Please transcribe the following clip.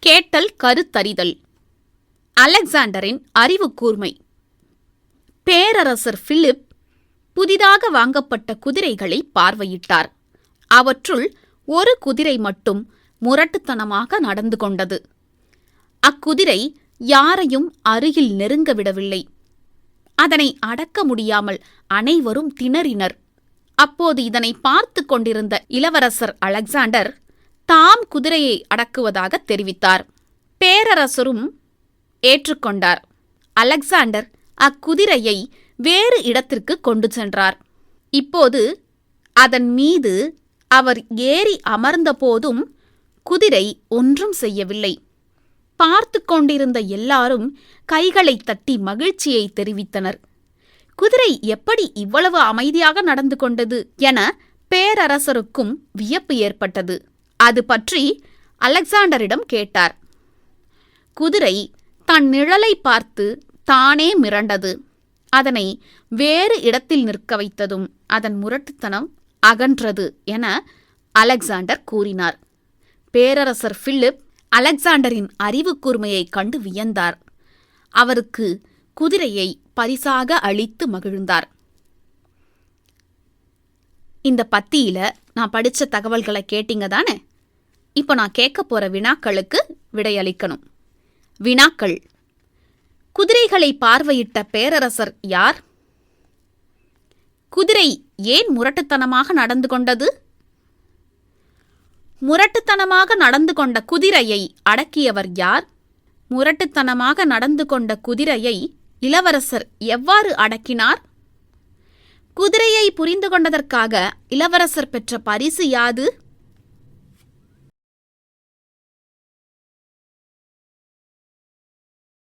கேட்டல் கருத்தறிதல். அலெக்சாண்டரின் அறிவு கூர்மை. பேரரசர் பிலிப் புதிதாக வாங்கப்பட்ட குதிரைகளை பார்வையிட்டார். அவற்றுள் ஒரு குதிரை மட்டும் முரட்டுத்தனமாக நடந்து கொண்டது. அக்குதிரை யாரையும் அருகில் நெருங்க விடவில்லை. அதனை அடக்க முடியாமல் அனைவரும் திணறினர். அப்போது இதனை பார்த்து கொண்டிருந்த இளவரசர் அலெக்சாண்டர் தாம் குதிரையை அடக்குவதாக தெரிவித்தார். பேரரசரும் ஏற்றுக்கொண்டார். அலெக்சாண்டர் அக்குதிரையை வேறு இடத்திற்கு கொண்டு சென்றார். இப்போது அதன் மீது அவர் ஏறி அமர்ந்தபோதும் குதிரை ஒன்றும் செய்யவில்லை. பார்த்து கொண்டிருந்த எல்லாரும் கைகளை தட்டி மகிழ்ச்சியை தெரிவித்தனர். குதிரை எப்படி இவ்வளவு அமைதியாக நடந்து கொண்டது என பேரரசருக்கும் வியப்பு ஏற்பட்டது. அது பற்றி அலெக்சாண்டரிடம் கேட்டார். குதிரை தன் நிழலை பார்த்து தானே மிரண்டது. அதனை வேறு இடத்தில் நிற்க வைத்ததும் அதன் முரட்டுத்தனம் அகன்றது என அலெக்சாண்டர் கூறினார். பேரரசர் பிலிப் அலெக்சாண்டரின் அறிவு கூர்மையை கண்டு வியந்தார். அவருக்கு குதிரையை பரிசாக அளித்து மகிழ்ந்தார். இந்த பத்தியில நான் படிச்ச தகவல்களை கேட்டீங்க தானே? இப்போ நான் கேட்க போற வினாக்களுக்கு விடையளிக்கணும். வினாக்கள்: குதிரைகளை பார்வையிட்ட பேரரசர் யார்? குதிரை ஏன் முரட்டுத்தனமாக நடந்து கொண்டது? முரட்டுத்தனமாக நடந்து கொண்ட குதிரையை அடக்கியவர் யார்? முரட்டுத்தனமாக நடந்து கொண்ட குதிரையை இளவரசர் எவ்வாறு அடக்கினார்? குதிரையை புரிந்து கொண்டதற்காக இளவரசர் பெற்ற பரிசு யாது?